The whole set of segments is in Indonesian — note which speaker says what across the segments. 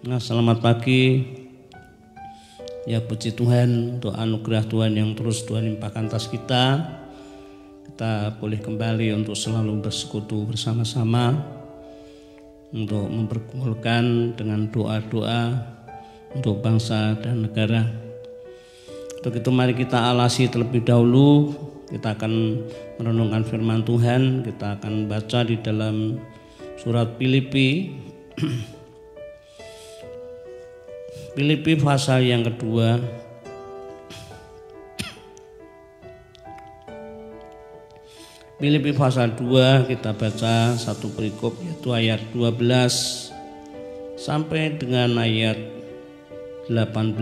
Speaker 1: Nah, selamat pagi. Ya, puji Tuhan untuk anugerah Tuhan yang terus Tuhan limpahkan atas kita. Kita boleh kembali untuk selalu bersekutu bersama-sama untuk mempergumulkan dengan doa-doa untuk bangsa dan negara. Untuk itu mari kita alasi terlebih dahulu. Kita akan merenungkan firman Tuhan. Kita akan baca di dalam surat Filipi. Filipi pasal yang kedua. Filipi pasal 2 kita baca satu perikop yaitu ayat 12 sampai dengan ayat 18.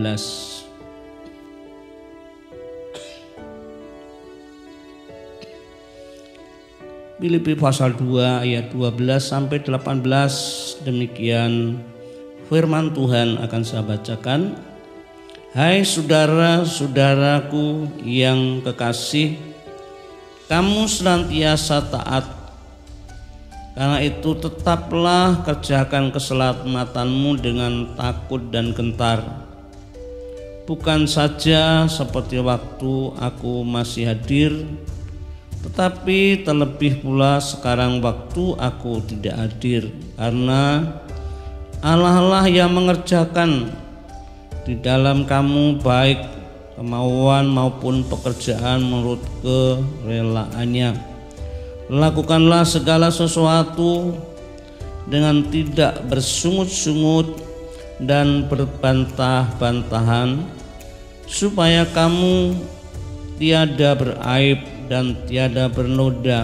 Speaker 1: Filipi pasal 2 ayat 12 sampai 18, demikian firman Tuhan akan saya bacakan. Hai saudara-saudaraku yang kekasih, kamu senantiasa taat. Karena itu tetaplah kerjakan keselamatanmu dengan takut dan gentar. Bukan saja seperti waktu aku masih hadir, tetapi terlebih pula sekarang waktu aku tidak hadir, karena Allah lah yang mengerjakan di dalam kamu baik kemauan maupun pekerjaan menurut kerelaannya. Lakukanlah segala sesuatu dengan tidak bersungut-sungut dan berbantah-bantahan, supaya kamu tiada beraib dan tiada bernoda,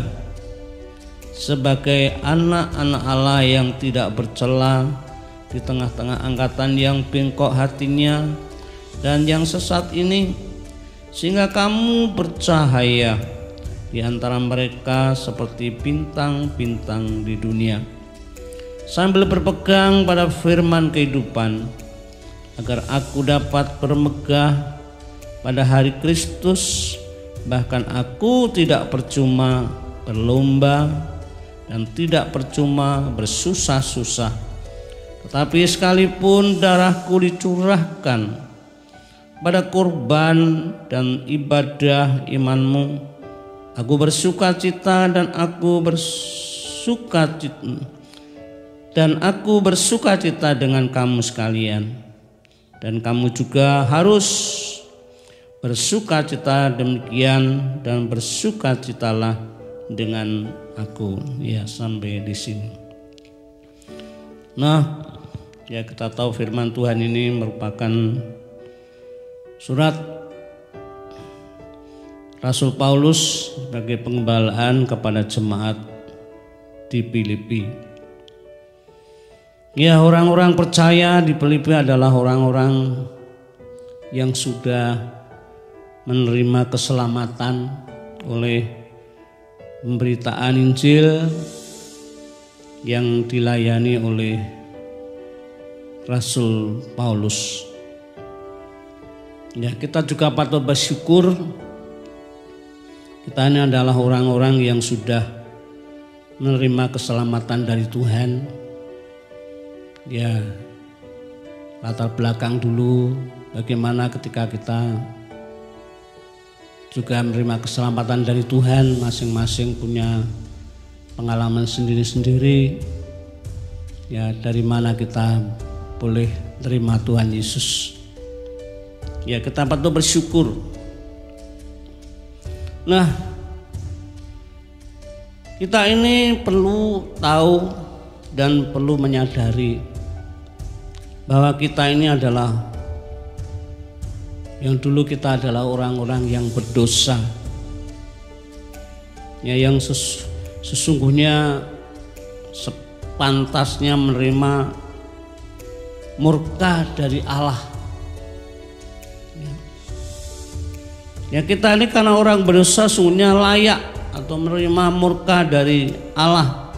Speaker 1: sebagai anak-anak Allah yang tidak bercela di tengah-tengah angkatan yang bengkok hatinya dan yang sesat ini, sehingga kamu bercahaya di antara mereka seperti bintang-bintang di dunia, sambil berpegang pada firman kehidupan, agar aku dapat bermegah pada hari Kristus. Bahkan aku tidak percuma berlomba dan tidak percuma bersusah-susah, tetapi sekalipun darahku dicurahkan pada kurban dan ibadah imanmu, aku bersukacita dan aku bersukacita dengan kamu sekalian, dan kamu juga harus bersukacita demikian, dan bersukacitalah dengan aku. Ya, sampai di sini. Nah, ya, kita tahu firman Tuhan ini merupakan surat Rasul Paulus sebagai penggembalaan kepada jemaat di Filipi. Ya, orang-orang percaya di Filipi adalah orang-orang yang sudah menerima keselamatan oleh pemberitaan Injil yang dilayani oleh Rasul Paulus. Ya, kita juga patut bersyukur. Kita ini adalah orang-orang yang sudah menerima keselamatan dari Tuhan. Ya, latar belakang dulu bagaimana ketika kita juga menerima keselamatan dari Tuhan, masing-masing punya pengalaman sendiri-sendiri. Ya, dari mana kita boleh terima Tuhan Yesus. Ya, kita patut bersyukur. Nah, kita ini perlu tahu dan perlu menyadari bahwa kita ini adalah, yang dulu kita adalah orang-orang yang berdosa, ya, yang sesungguhnya sepantasnya menerima murka dari Allah. Ya, kita ini karena orang berdosa sungguhnya layak atau menerima murka dari Allah.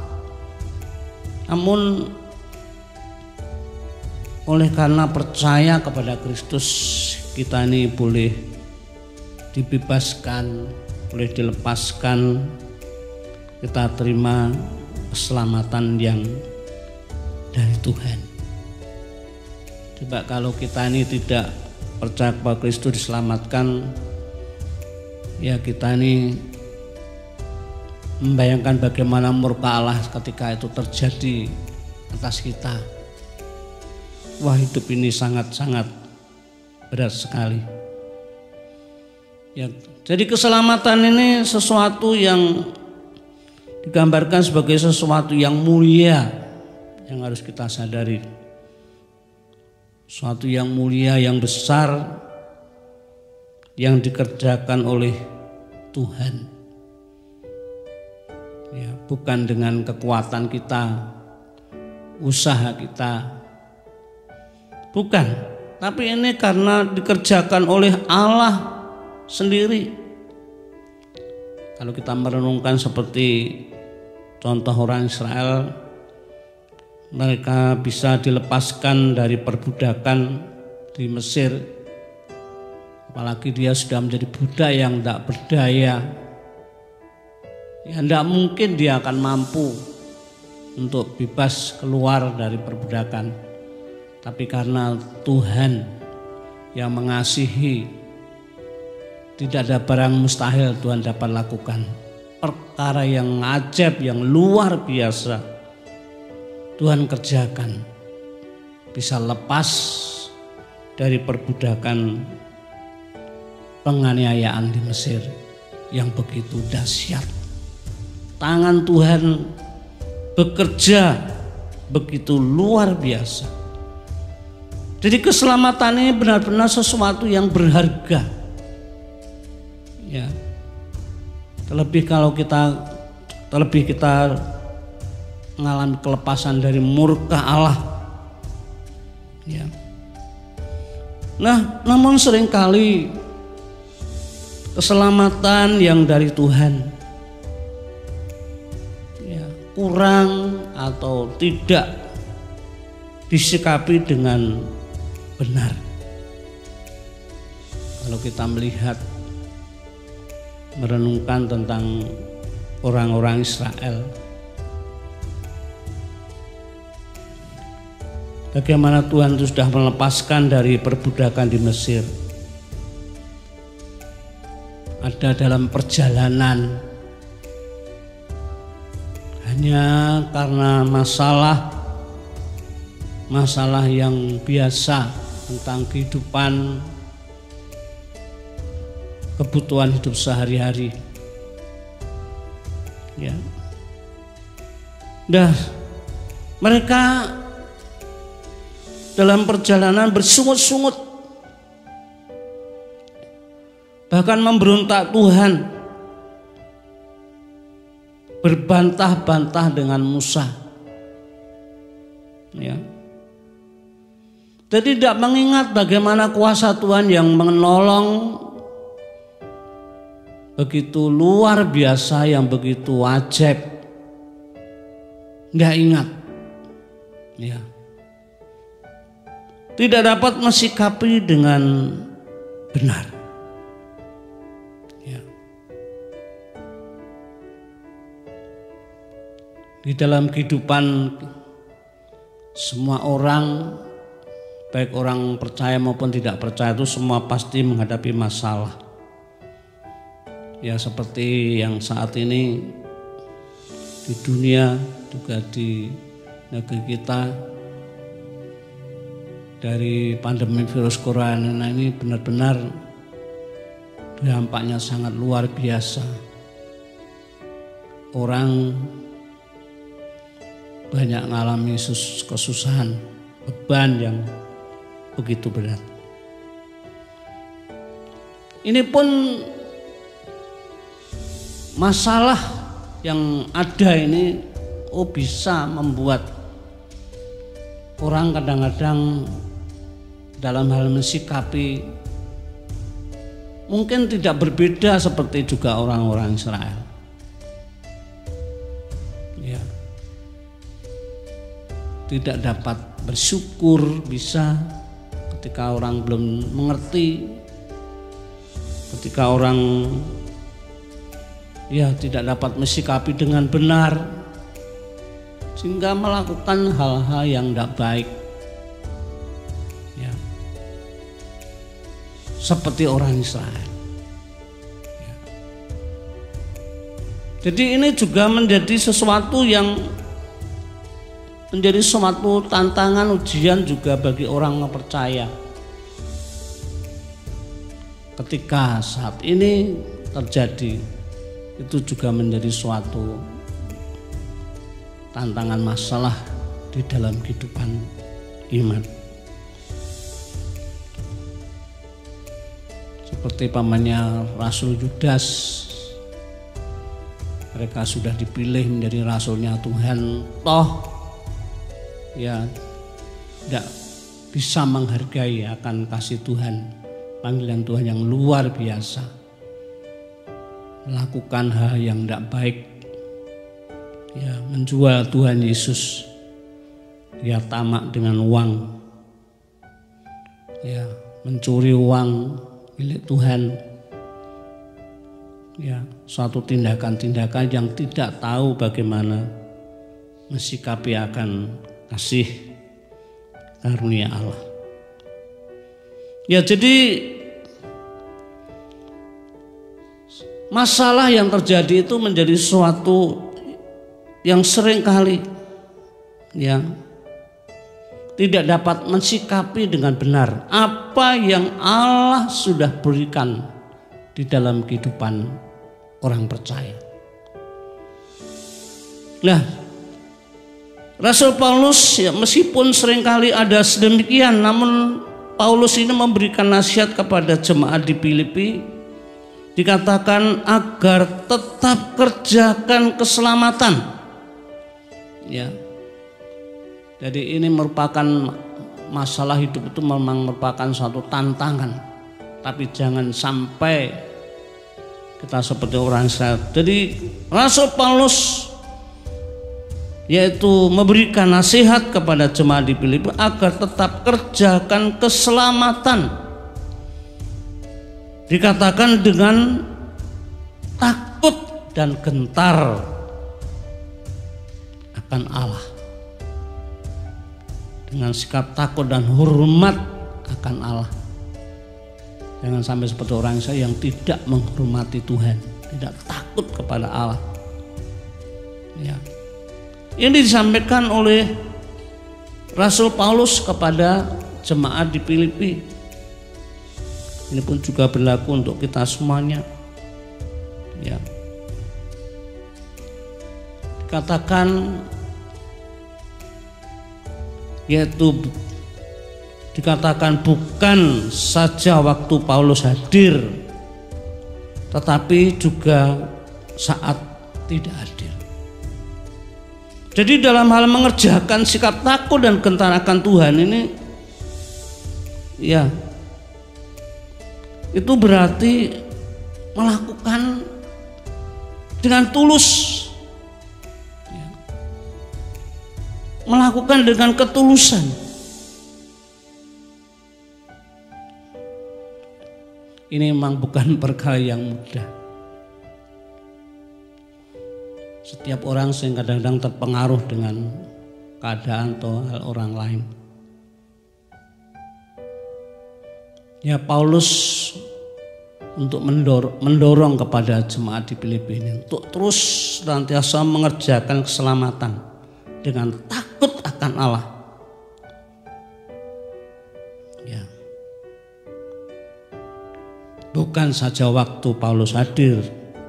Speaker 1: Namun oleh karena percaya kepada Kristus, kita ini boleh dibebaskan, boleh dilepaskan, kita terima keselamatan yang dari Tuhan. Coba kalau kita ini tidak percaya bahwa Kristus diselamatkan, ya kita ini membayangkan bagaimana murka Allah ketika itu terjadi atas kita. Wah, hidup ini sangat-sangat berat sekali. Ya, jadi keselamatan ini sesuatu yang digambarkan sebagai sesuatu yang mulia yang harus kita sadari. Suatu yang mulia, yang besar, yang dikerjakan oleh Tuhan. Ya, bukan dengan kekuatan kita, usaha kita, bukan. Tapi ini karena dikerjakan oleh Allah sendiri. Kalau kita merenungkan seperti contoh orang Israel, mereka bisa dilepaskan dari perbudakan di Mesir, apalagi dia sudah menjadi budak yang tidak berdaya. Ya, tidak mungkin dia akan mampu untuk bebas keluar dari perbudakan. Tapi karena Tuhan yang mengasihi, tidak ada barang mustahil Tuhan dapat lakukan. Perkara yang ajaib, yang luar biasa Tuhan kerjakan, bisa lepas dari perbudakan penganiayaan di Mesir yang begitu dahsyat. Tangan Tuhan bekerja begitu luar biasa. Jadi keselamatan ini benar-benar sesuatu yang berharga. Ya. Terlebih kita mengalami kelepasan dari murka Allah. Ya. Nah, namun seringkali keselamatan yang dari Tuhan ya, kurang atau tidak disikapi dengan benar. Kalau kita melihat, merenungkan tentang orang-orang Israel, bagaimana Tuhan itu sudah melepaskan dari perbudakan di Mesir. Ada dalam perjalanan, hanya karena masalah yang biasa tentang kehidupan, kebutuhan hidup sehari-hari. Ya. Nah, mereka dalam perjalanan bersungut-sungut, bahkan memberontak Tuhan, berbantah-bantah dengan Musa. Ya. Jadi tidak mengingat bagaimana kuasa Tuhan yang menolong begitu luar biasa, yang begitu ajaib. Nggak ingat. Ya. Tidak dapat mensikapi dengan benar. Ya. Di dalam kehidupan semua orang, baik orang percaya maupun tidak percaya, itu semua pasti menghadapi masalah. Ya, seperti yang saat ini di dunia, juga di negeri kita, dari pandemi virus corona ini benar-benar dampaknya sangat luar biasa. Orang banyak mengalami kesusahan, beban yang begitu berat. Ini pun masalah yang ada ini bisa membuat orang kadang-kadang dalam hal mensikapi mungkin tidak berbeda seperti juga orang-orang Israel. Ya. Tidak dapat bersyukur bisa ketika orang belum mengerti, ketika orang tidak dapat mensikapi dengan benar, sehingga melakukan hal-hal yang tidak baik. seperti orang Israel. Jadi ini juga menjadi sesuatu yang menjadi suatu tantangan, ujian juga bagi orang yang percaya. Ketika saat ini terjadi, itu juga menjadi suatu tantangan, masalah di dalam kehidupan iman. Seperti pamannya Rasul Yudas, mereka sudah dipilih menjadi rasulnya Tuhan, toh ya tidak bisa menghargai akan kasih Tuhan, panggilan Tuhan yang luar biasa, melakukan hal yang tidak baik, ya menjual Tuhan Yesus, dia tamak dengan uang, ya mencuri uang milik Tuhan. Ya, suatu tindakan-tindakan yang tidak tahu bagaimana mensikapi akan kasih karunia Allah. Ya, jadi masalah yang terjadi itu menjadi suatu yang seringkali ya tidak dapat mensikapi dengan benar apa yang Allah sudah berikan di dalam kehidupan orang percaya. Nah, Rasul Paulus ya, meskipun seringkali ada sedemikian, namun Paulus ini memberikan nasihat kepada jemaat di Filipi, dikatakan agar tetap kerjakan keselamatan. Ya, jadi ini merupakan masalah hidup itu memang merupakan suatu tantangan, tapi jangan sampai kita seperti orang Israel. Jadi Rasul Paulus yaitu memberikan nasihat kepada jemaat di Filipi agar tetap kerjakan keselamatan. Dikatakan dengan takut dan gentar akan Allah, dengan sikap takut dan hormat akan Allah. Jangan sampai seperti orang saya yang tidak menghormati Tuhan, tidak takut kepada Allah. Ya. Ini disampaikan oleh Rasul Paulus kepada jemaat di Filipi. Ini pun juga berlaku untuk kita semuanya. Ya. Dikatakan yaitu dikatakan bukan saja waktu Paulus hadir, tetapi juga saat tidak hadir. Jadi dalam hal mengerjakan sikap takut dan gentar akan Tuhan ini, ya, itu berarti melakukan dengan tulus, ya, melakukan dengan ketulusan. Ini memang bukan perkara yang mudah. Setiap orang kadang-kadang terpengaruh dengan keadaan atau hal orang lain. Ya, Paulus untuk mendorong kepada jemaat di Filipi ini untuk terus senantiasa mengerjakan keselamatan dengan takut akan Allah. Ya. Bukan saja waktu Paulus hadir,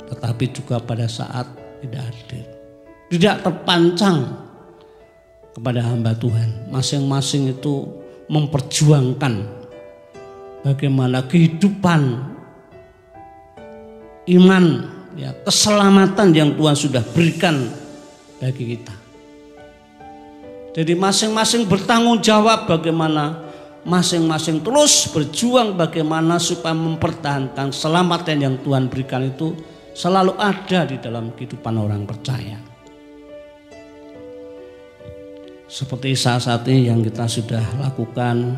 Speaker 1: tetapi juga pada saat tidak hadir. Tidak terpancang kepada hamba Tuhan. Masing-masing itu memperjuangkan bagaimana kehidupan iman, ya, keselamatan yang Tuhan sudah berikan bagi kita. Jadi masing-masing bertanggung jawab bagaimana masing-masing terus berjuang bagaimana supaya mempertahankan keselamatan yang Tuhan berikan itu selalu ada di dalam kehidupan orang percaya. Seperti saat ini yang kita sudah lakukan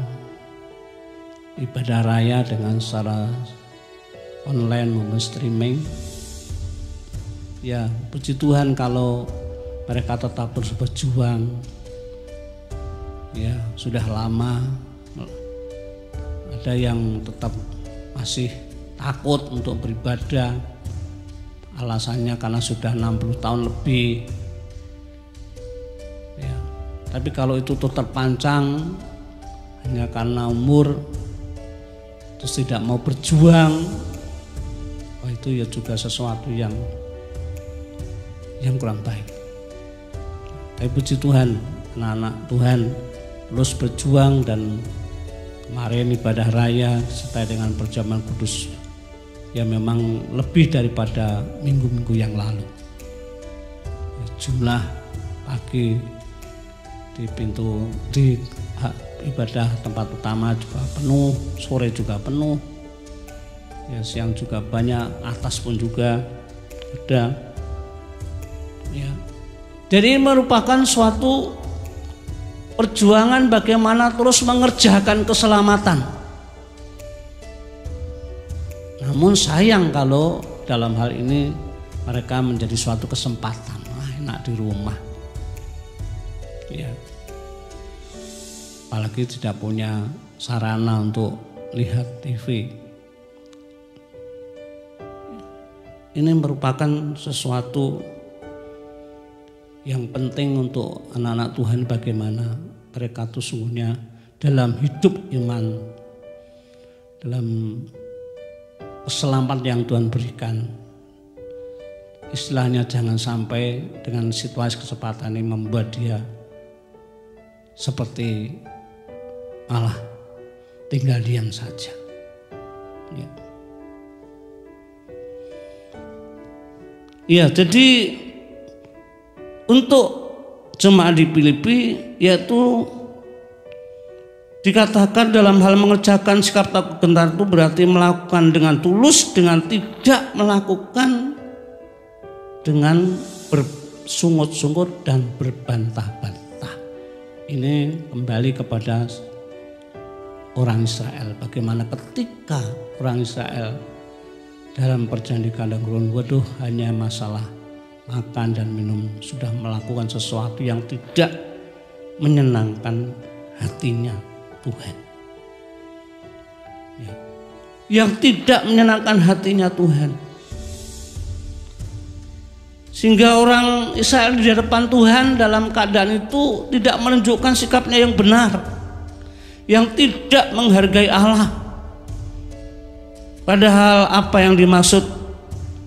Speaker 1: ibadah raya dengan secara online maupun streaming. Ya, puji Tuhan kalau mereka tetap terus berjuang. Ya, sudah lama ada yang tetap masih takut untuk beribadah. Alasannya karena sudah 60 tahun lebih. Ya. Tapi kalau itu tuh terpancang hanya karena umur, terus tidak mau berjuang, itu ya juga sesuatu yang kurang baik. Tapi puji Tuhan, anak-anak Tuhan terus berjuang, dan kemarin ibadah raya serta dengan perjamuan kudus ya memang lebih daripada minggu-minggu yang lalu. Jumlah pagi di pintu di ibadah tempat utama juga penuh, sore juga penuh, ya siang juga banyak, atas pun juga ada. Ya, jadi merupakan suatu perjuangan bagaimana terus mengerjakan keselamatan. Namun sayang kalau dalam hal ini mereka menjadi suatu kesempatan, enak di rumah. Ya. Apalagi tidak punya sarana untuk lihat TV. Ini merupakan sesuatu yang penting untuk anak-anak Tuhan, bagaimana mereka itu sungguhnya dalam hidup iman, dalam keselamatan yang Tuhan berikan. Istilahnya jangan sampai dengan situasi kesempatan ini membuat dia seperti malah tinggal diam saja. Ya. Ya, jadi untuk jemaat di Filipi yaitu dikatakan dalam hal mengerjakan sikap takut gentar itu berarti melakukan dengan tulus, dengan tidak melakukan dengan bersungut-sungut dan berbantah-bantah. Ini kembali kepada orang Israel, bagaimana ketika orang Israel dalam perjanjian kandang gurun, waduh, hanya masalah makan dan minum sudah melakukan sesuatu yang tidak menyenangkan hatinya Tuhan. Ya. Yang tidak menyenangkan hatinya Tuhan. Sehingga orang Israel di hadapan Tuhan dalam keadaan itu tidak menunjukkan sikapnya yang benar, yang tidak menghargai Allah. Padahal apa yang dimaksud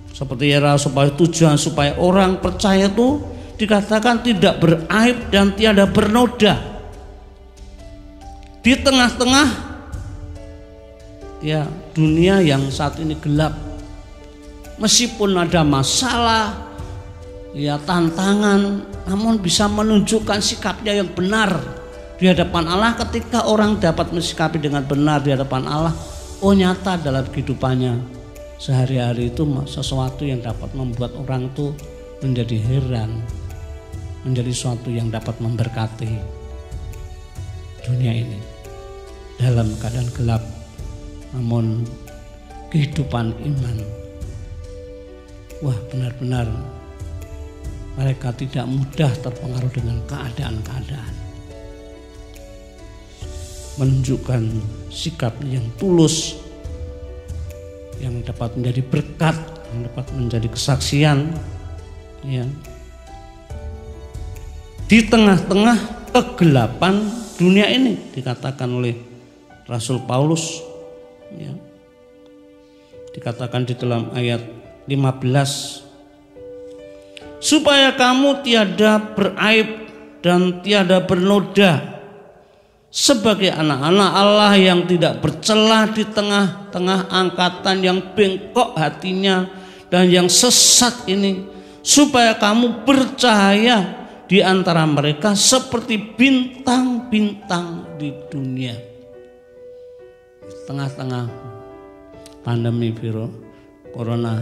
Speaker 1: seperti era supaya tujuan supaya orang percaya itu dikatakan tidak beraib dan tiada bernoda di tengah-tengah ya dunia yang saat ini gelap. Meskipun ada masalah, ya tantangan, namun bisa menunjukkan sikapnya yang benar di hadapan Allah. Ketika orang dapat mensikapi dengan benar di hadapan Allah, nyata dalam kehidupannya sehari-hari itu sesuatu yang dapat membuat orang itu menjadi heran, menjadi sesuatu yang dapat memberkati dunia ini dalam keadaan gelap, namun kehidupan iman, wah benar-benar mereka tidak mudah terpengaruh dengan keadaan-keadaan, menunjukkan sikap yang tulus, yang dapat menjadi berkat, yang dapat menjadi kesaksian, ya, di tengah-tengah kegelapan dunia ini, dikatakan oleh Rasul Paulus, ya, dikatakan di dalam ayat 15, supaya kamu tiada beraib dan tiada bernoda sebagai anak-anak Allah yang tidak bercela di tengah-tengah angkatan yang bengkok hatinya dan yang sesat ini, supaya kamu bercahaya di antara mereka seperti bintang-bintang di dunia. Tengah-tengah pandemi virus corona,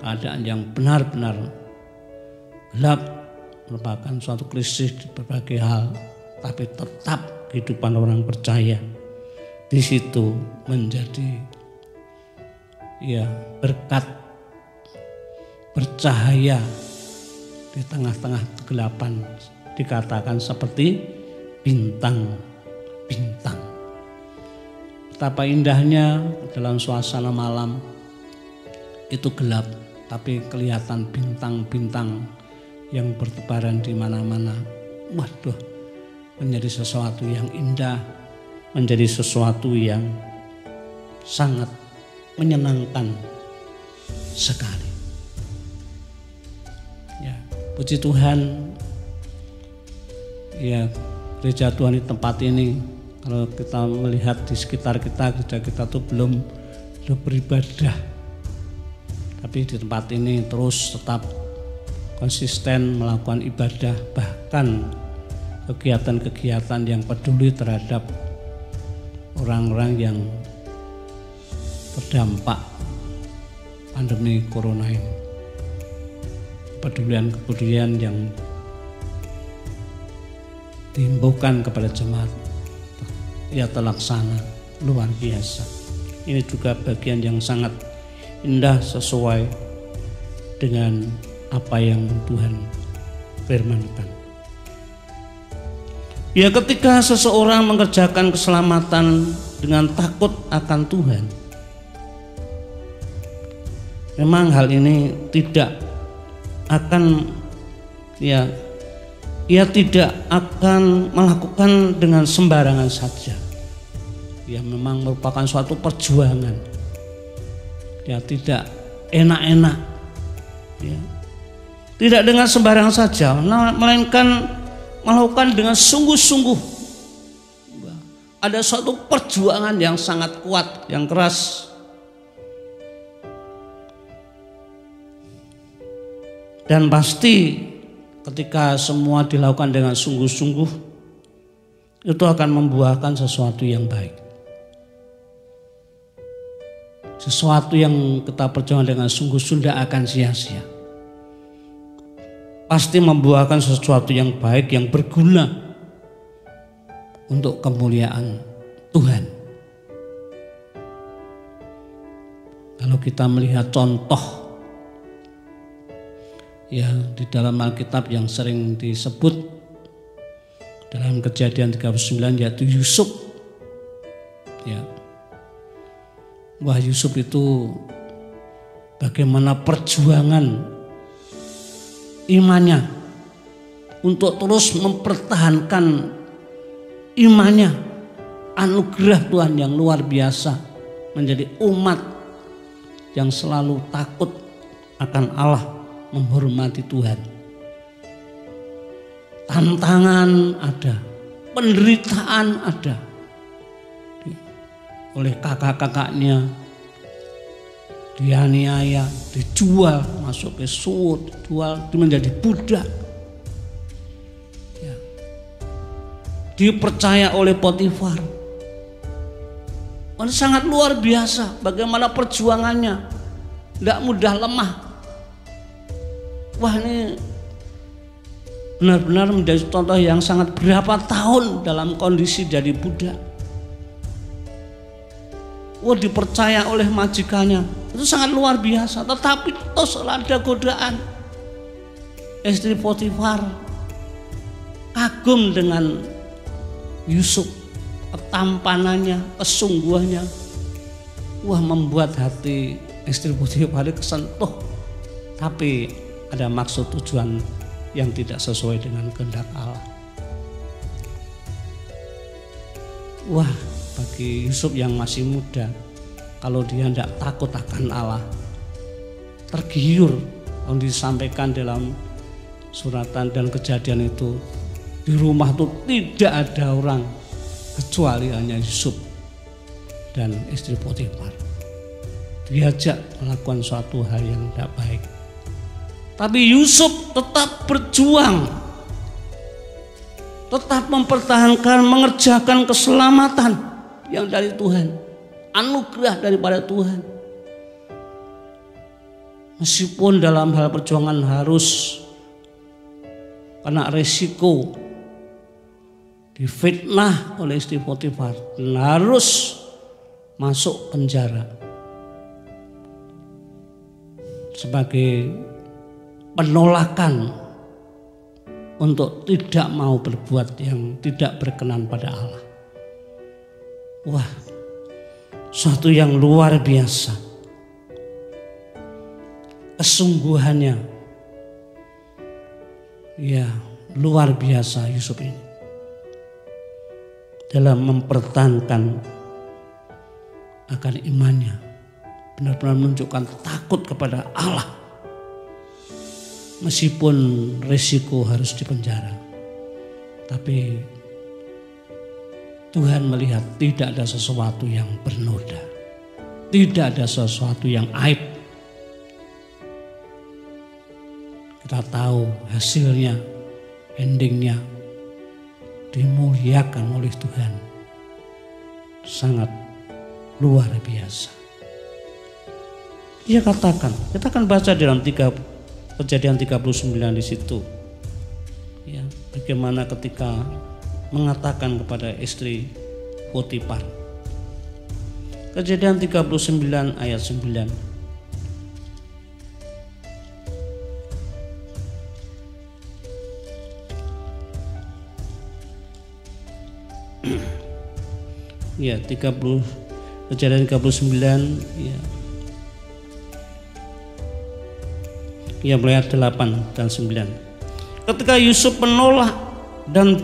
Speaker 1: keadaan yang benar-benar gelap, merupakan suatu krisis di berbagai hal, tapi tetap kehidupan orang percaya di situ menjadi ya berkat, bercahaya di tengah-tengah kegelapan, dikatakan seperti bintang-bintang. Betapa indahnya dalam suasana malam itu gelap, tapi kelihatan bintang-bintang yang bertebaran di mana-mana. Waduh, menjadi sesuatu yang indah, menjadi sesuatu yang sangat menyenangkan sekali. Ya, puji Tuhan. Ya, gereja Tuhan di tempat ini, kalau kita melihat di sekitar kita, gereja kita tuh belum beribadah. Tapi di tempat ini terus tetap konsisten melakukan ibadah, bahkan kegiatan-kegiatan yang peduli terhadap orang-orang yang terdampak pandemi corona ini. Kepedulian yang dihimbaukan kepada jemaat ya terlaksana luar biasa. Ini juga bagian yang sangat indah sesuai dengan apa yang Tuhan firmankan. Ya, ketika seseorang mengerjakan keselamatan dengan takut akan Tuhan, memang hal ini tidak akan ia tidak akan melakukan dengan sembarangan saja. Ya, memang merupakan suatu perjuangan. Ya, tidak enak-enak. Ya. Tidak dengan sembarangan saja, melainkan melakukan dengan sungguh-sungguh. Ada suatu perjuangan yang sangat kuat, yang keras. Dan pasti ketika semua dilakukan dengan sungguh-sungguh, itu akan membuahkan sesuatu yang baik. Sesuatu yang kita perjuangkan dengan sungguh-sungguh tidak akan sia-sia. Pasti membuahkan sesuatu yang baik, yang berguna untuk kemuliaan Tuhan. Kalau kita melihat contoh ya di dalam Alkitab yang sering disebut dalam Kejadian 39, yaitu Yusuf. Ya. Wah, Yusuf itu bagaimana perjuangan imannya untuk terus mempertahankan imannya, anugerah Tuhan yang luar biasa, menjadi umat yang selalu takut akan Allah, menghormati Tuhan. Tantangan ada, penderitaan ada, oleh kakak-kakaknya dianiaya, dijual, masuk ke sud, dijual, menjadi budak. Ya. Dipercaya oleh Potifar. Sangat luar biasa bagaimana perjuangannya, tidak mudah lemah. Wah, ini benar-benar menjadi contoh yang sangat, berapa tahun dalam kondisi jadi budak. Wah, dipercaya oleh majikannya, itu sangat luar biasa. Tetapi terus ada godaan. Istri Potifar kagum dengan Yusuf, ketampanannya, kesungguhannya. Wah, membuat hati istri Potifar kesentuh. Tapi ada maksud tujuan yang tidak sesuai dengan kehendak Allah. Wah, bagi Yusuf yang masih muda, kalau dia tidak takut akan Allah, tergiur yang disampaikan dalam suratan dan Kejadian itu, di rumah itu tidak ada orang kecuali hanya Yusuf dan istri Potifar. Diajak melakukan suatu hal yang tidak baik, tapi Yusuf tetap berjuang, tetap mempertahankan, mengerjakan keselamatan yang dari Tuhan, anugerah daripada Tuhan. Meskipun dalam hal perjuangan harus kena resiko, difitnah oleh istri Potifar dan harus masuk penjara sebagai penolakan untuk tidak mau berbuat yang tidak berkenan pada Allah. Wah, suatu yang luar biasa. Kesungguhannya, ya luar biasa Yusuf ini dalam mempertahankan akan imannya, benar-benar menunjukkan takut kepada Allah meskipun resiko harus dipenjara. Tapi Tuhan melihat tidak ada sesuatu yang bernoda, tidak ada sesuatu yang aib. Kita tahu hasilnya, endingnya dimuliakan oleh Tuhan. Sangat luar biasa. Dia katakan, kita akan baca dalam Kejadian 39 di situ. Ya, bagaimana ketika mengatakan kepada istri Potifar. Kejadian 39 ayat 9. Ya, Kejadian 39 ya. Ya, mulai ayat 8 dan 9. Ketika Yusuf menolak dan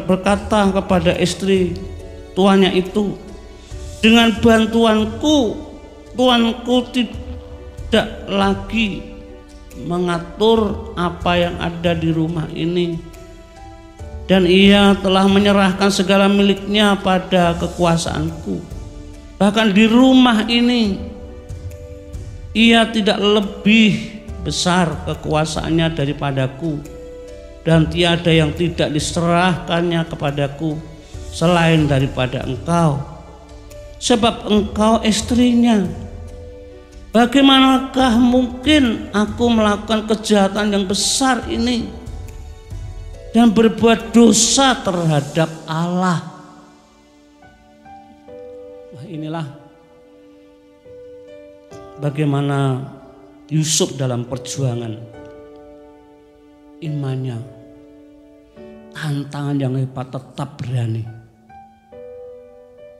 Speaker 1: berkata kepada istri tuannya itu, dengan bantuanku, tuanku tidak lagi mengatur apa yang ada di rumah ini, dan ia telah menyerahkan segala miliknya pada kekuasaanku. Bahkan di rumah ini ia tidak lebih besar kekuasaannya daripadaku, dan tiada yang tidak diserahkannya kepadaku selain daripada engkau, sebab engkau istrinya. Bagaimanakah mungkin aku melakukan kejahatan yang besar ini dan berbuat dosa terhadap Allah? Nah, inilah bagaimana Yusuf dalam perjuangan imannya, tantangan yang hebat, tetap berani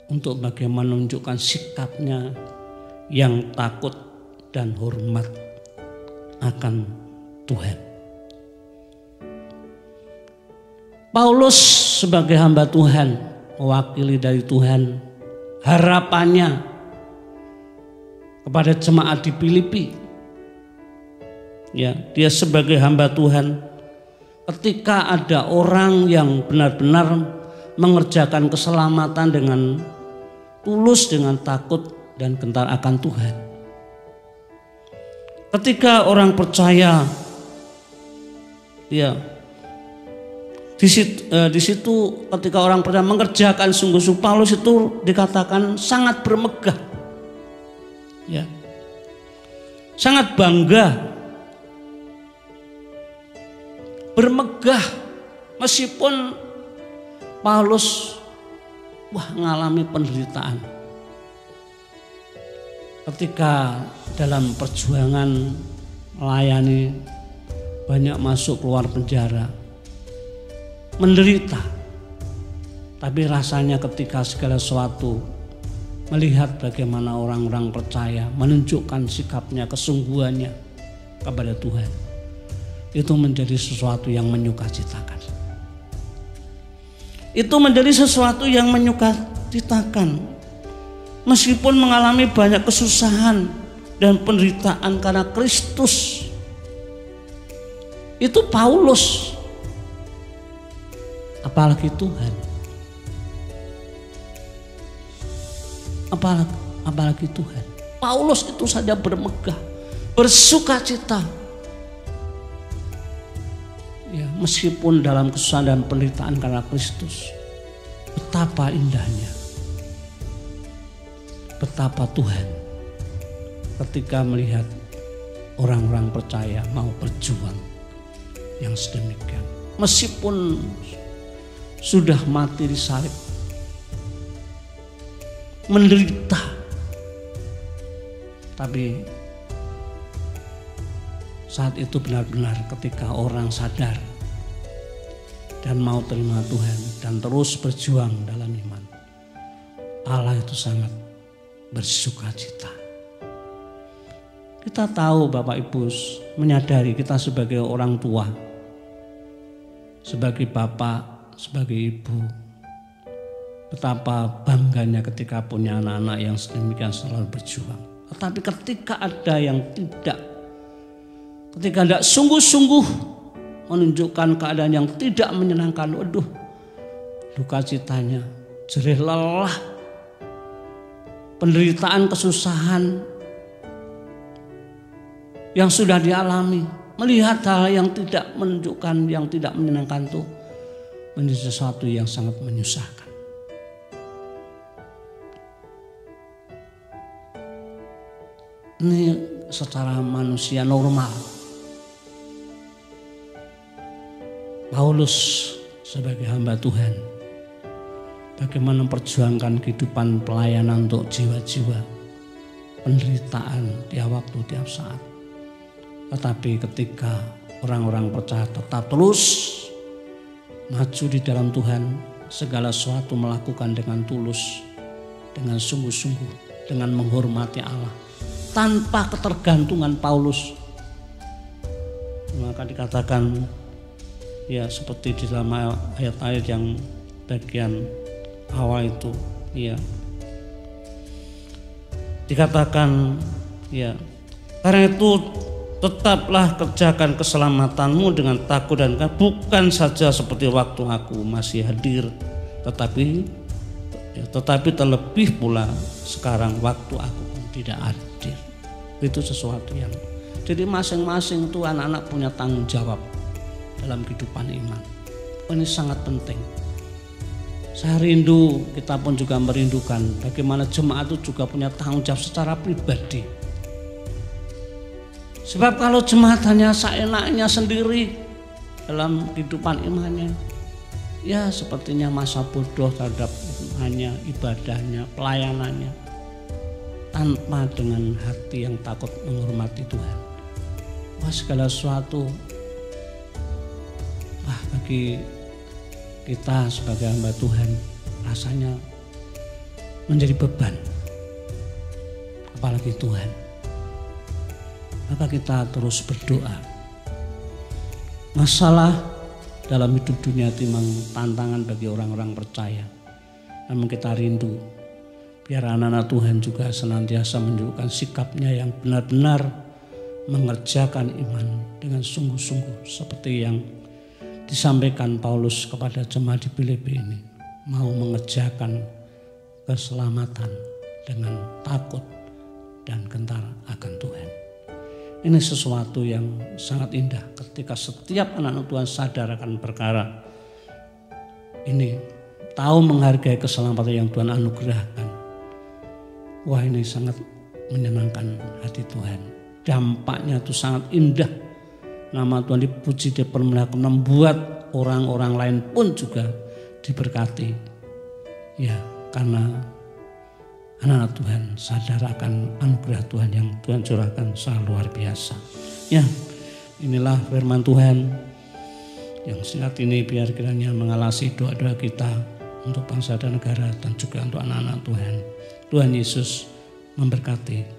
Speaker 1: untuk bagaimana menunjukkan sikapnya yang takut dan hormat akan Tuhan. Paulus sebagai hamba Tuhan, mewakili dari Tuhan, harapannya kepada jemaat di Filipi. Ya, dia sebagai hamba Tuhan, ketika ada orang yang benar-benar mengerjakan keselamatan dengan tulus, dengan takut dan gentar akan Tuhan. Ketika orang percaya, ya di situ ketika orang percaya mengerjakan sungguh-sungguh, Paulus itu dikatakan sangat bermegah, ya, sangat bangga, bermegah, meskipun Paulus mengalami penderitaan ketika dalam perjuangan melayani, banyak masuk keluar penjara, menderita. Tapi rasanya ketika segala sesuatu melihat bagaimana orang-orang percaya menunjukkan sikapnya, kesungguhannya kepada Tuhan, itu menjadi sesuatu yang menyukacitakan. Itu menjadi sesuatu yang menyukacitakan. Meskipun mengalami banyak kesusahan dan penderitaan karena Kristus. Itu Paulus. Apalagi Tuhan. Apalagi Tuhan. Paulus itu saja bermegah, bersukacita. Ya, meskipun dalam kesusahan dan penderitaan karena Kristus. Betapa indahnya, betapa Tuhan ketika melihat orang-orang percaya mau berjuang yang sedemikian. Meskipun sudah mati di salib, menderita, tapi saat itu benar-benar ketika orang sadar dan mau terima Tuhan dan terus berjuang dalam iman, Allah itu sangat bersukacita. Kita tahu Bapak Ibu, menyadari kita sebagai orang tua, sebagai bapak, sebagai ibu, betapa bangganya ketika punya anak-anak yang sedemikian selalu berjuang. Tetapi ketika ada yang tidak sungguh-sungguh menunjukkan keadaan yang tidak menyenangkan, waduh, duka citanya, jerih lelah, penderitaan, kesusahan yang sudah dialami, melihat hal yang tidak menunjukkan, yang tidak menyenangkan itu menjadi sesuatu yang sangat menyusahkan. Ini secara manusia normal. Paulus sebagai hamba Tuhan bagaimana memperjuangkan kehidupan pelayanan untuk jiwa-jiwa, penderitaan tiap waktu, tiap saat. Tetapi ketika orang-orang percaya tetap terus maju di dalam Tuhan, segala sesuatu melakukan dengan tulus, dengan sungguh-sungguh, dengan menghormati Allah, tanpa ketergantungan Paulus. Maka dikatakan ya seperti di dalam ayat-ayat yang bagian awal itu, ya dikatakan ya, karena itu tetaplah kerjakan keselamatanmu dengan takut dan bukan saja seperti waktu aku masih hadir, tetapi terlebih pula sekarang waktu aku tidak hadir. Itu sesuatu yang, jadi masing-masing itu anak-anak punya tanggung jawab dalam kehidupan iman. Ini sangat penting. Saya rindu, kita pun juga merindukan bagaimana jemaat itu juga punya tanggung jawab secara pribadi. Sebab kalau jemaat hanya seenaknya sendiri dalam kehidupan imannya, ya sepertinya masa bodoh terhadap imannya, ibadahnya, pelayanannya, tanpa dengan hati yang takut menghormati Tuhan. Wah, segala sesuatu bagi kita sebagai hamba Tuhan rasanya menjadi beban, apalagi Tuhan. Maka kita terus berdoa. Masalah dalam hidup dunia memang tantangan bagi orang-orang percaya. Namun kita rindu biar anak-anak Tuhan juga senantiasa menunjukkan sikapnya yang benar-benar mengerjakan iman dengan sungguh-sungguh, seperti yang disampaikan Paulus kepada jemaat di Filipi ini, mau mengerjakan keselamatan dengan takut dan gentar akan Tuhan. Ini sesuatu yang sangat indah ketika setiap anak Tuhan sadar akan perkara ini, tahu menghargai keselamatan yang Tuhan anugerahkan. Wah, ini sangat menyenangkan hati Tuhan. Dampaknya itu sangat indah. Nama Tuhan dipuji, dipermuliakan, membuat orang-orang lain pun juga diberkati. Ya, karena anak-anak Tuhan sadar akan anugerah Tuhan yang Tuhan curahkan sangat luar biasa. Ya, inilah firman Tuhan yang singkat ini biar kiranya mengalasi doa-doa kita untuk bangsa dan negara dan juga untuk anak-anak Tuhan. Tuhan Yesus memberkati.